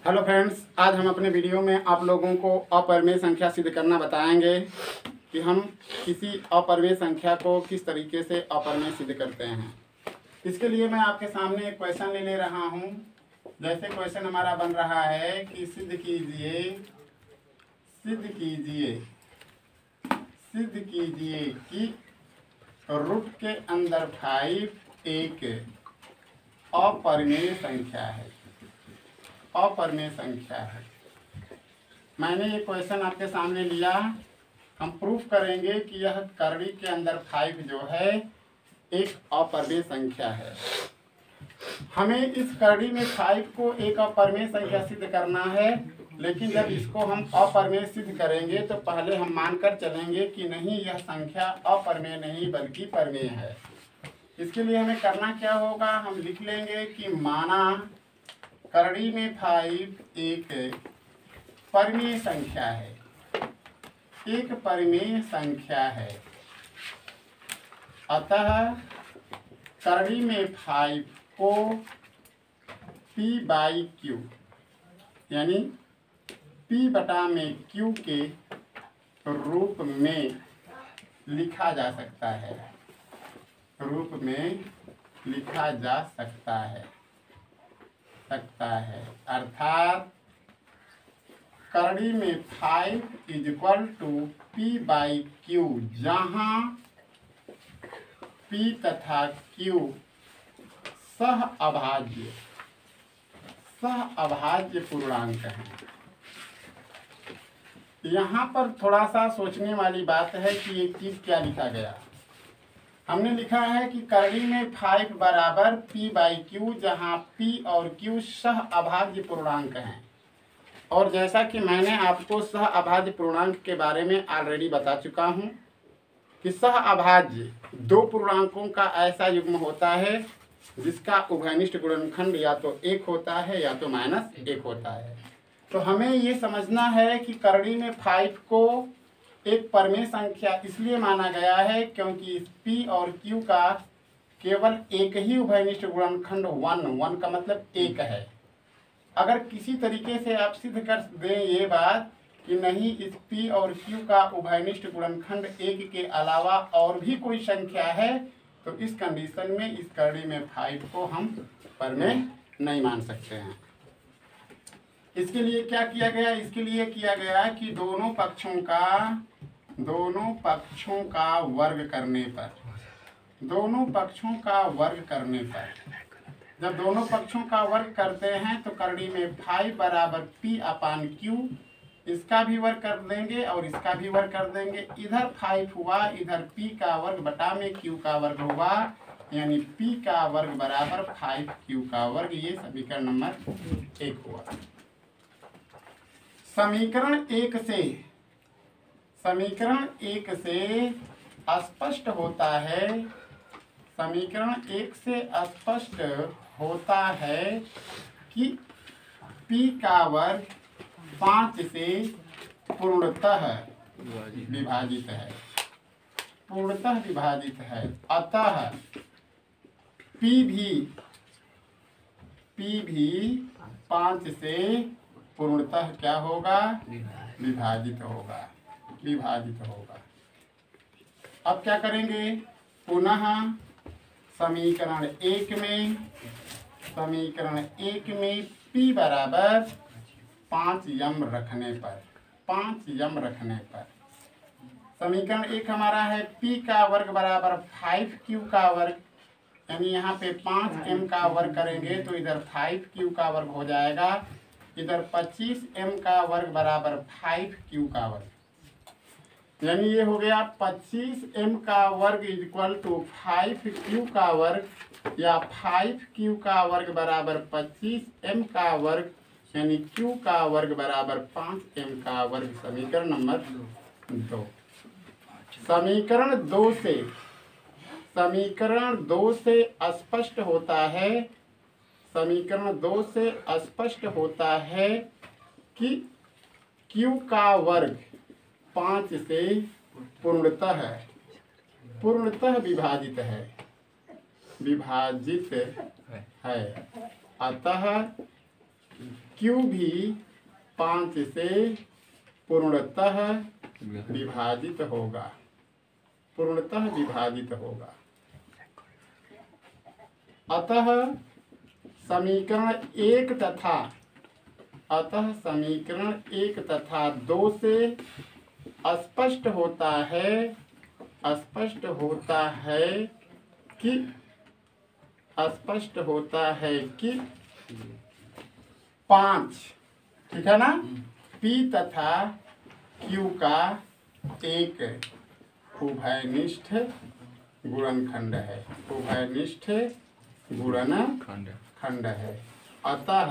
Hello friends, आज हम अपने वीडियो में आप लोगों को अपरिमेय संख्या सिद्ध करना बताएंगे कि हम किसी अपरिमेय संख्या को किस तरीके से अपरिमेय सिद्ध करते हैं। इसके लिए मैं आपके सामने एक क्वेश्चन ले रहा हूं। जैसे क्वेश्चन हमारा बन रहा है कि सिद्ध कीजिए कि रूट के अंदर 5 एक अपरिमेय संख्या है। मैंने ये क्वेश्चन आपके सामने लिया। हम प्रूफ करेंगे कि यह करड़ी के अंदर 5 जो है एक अपरिमेय संख्या है। हमें इस करड़ी में 5 को एक अपरिमेय संख्या सिद्ध करना है, लेकिन जब इसको हम अपरिमेय सिद्ध करेंगे तो पहले हम मानकर चलेंगे कि नहीं, यह संख्या अपरिमेय नहीं बल्कि परिमेय है। इसके लिए हमें करना क्या होगा, हम लिख लेंगे कि माना करड़ी में 5 एक परिमेय संख्या है, एक परिमेय संख्या है। अतः करड़ी में 5 को p/q यानी p बटा में q के रूप में लिखा जा सकता है, अर्थात करड़ी में 5 = p/q, जहाँ p तथा q सह अभाज्य पूर्णांक हैं। यहाँ पर थोड़ा सा सोचने वाली बात है कि ये चीज़ क्या लिखा गया। हमने लिखा है कि करड़ी में 5 बराबर p/q, जहाँ p और q सह अभाज्य पूर्णांक हैं। और जैसा कि मैंने आपको सह अभाज्य पूर्णांक के बारे में ऑलरेडी बता चुका हूँ कि सह अभाज्य दो पूर्णांकों का ऐसा युग्म होता है जिसका उभयनिष्ठ गुणनखंड या तो 1 होता है या तो -1 होता है। तो हमें ये समझना है कि करड़ी में 5 को एक परिमेय संख्या इसलिए माना गया है क्योंकि इस p और q का केवल एक ही उभयनिष्ठ गुणनखंड 1 का मतलब 1 है। अगर किसी तरीके से आप सिद्ध कर दें ये बात कि नहीं, इस p और q का उभयनिष्ठ गुणनखंड 1 के अलावा और भी कोई संख्या है, तो इस कंडीशन में इस करड़ी में 5 को हम परिमेय नहीं मान सकते हैं। इसके लिए क्या किया गया, इसके लिए किया गया कि दोनों पक्षों का वर्ग करने पर, जब दोनों पक्षों का वर्ग करते हैं तो करड़ी में 5 बराबर p/q, इसका भी वर्ग कर देंगे और इसका भी वर्ग कर देंगे। इधर 5 हुआ, इधर p का वर्ग बटा में q का वर्ग हुआ, यानी p का वर्ग बराबर 5q का वर्ग। ये समीकरण नंबर 1 हुआ। समीकरण 1 से स्पष्ट होता है कि p का वर्ग 5 से पूर्णतः विभाजित है। अतः p भी 5 से पूर्णतः क्या होगा, विभाजित होगा। अब क्या करेंगे, पुनः समीकरण 1 में p बराबर 5 यम रखने पर समीकरण 1 हमारा है p का वर्ग बराबर 5q का वर्ग, यानी यहाँ पे 5m का वर्ग करेंगे तो इधर 5q का वर्ग हो जाएगा। इधर 25m का वर्ग बराबर 5q का वर्ग, यानी ये हो गया 25m का वर्ग = 5q का वर्ग, या 5q का वर्ग बराबर 25m का वर्ग, यानी q का वर्ग बराबर 5m का वर्ग। समीकरण नंबर 2। समीकरण 2 से स्पष्ट होता है कि q का वर्ग 5 से पूर्णतः विभाजित है। अतः क्यू भी 5 से पूर्णतः विभाजित होगा, पूर्णतः विभाजित होगा। अतः समीकरण 1 तथा 2 से स्पष्ट होता है कि 5, ठीक है ना, P तथा Q का एक उभयनिष्ठ गुणनखंड है, उभयनिष्ठ गुणनखंड है। अतः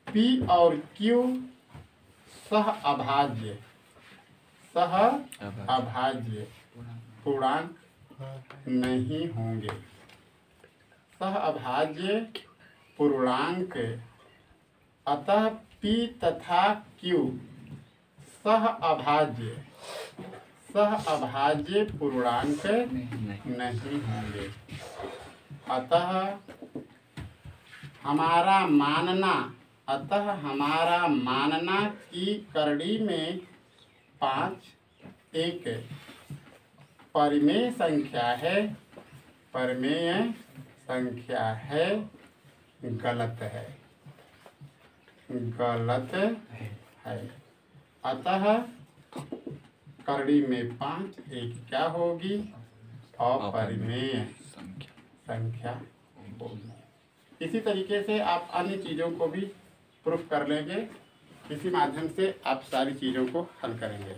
P और Q सह अभाज्य पूर्णांक नहीं होंगे, सह अभाज्य पूर्णांक। अतः P तथा Q सह अभाज्य पूर्णांक नहीं होंगे। अतः हमारा मानना कि करड़ी में 5 एक परिमेय संख्या है, गलत है। अतः करड़ी में 5 एक क्या होगी? अपरिमेय संख्या होगी। इसी तरीके से आप अन्य चीज़ों को भी प्रूफ कर लेंगे, इसी माध्यम से आप सारी चीज़ों को हल करेंगे।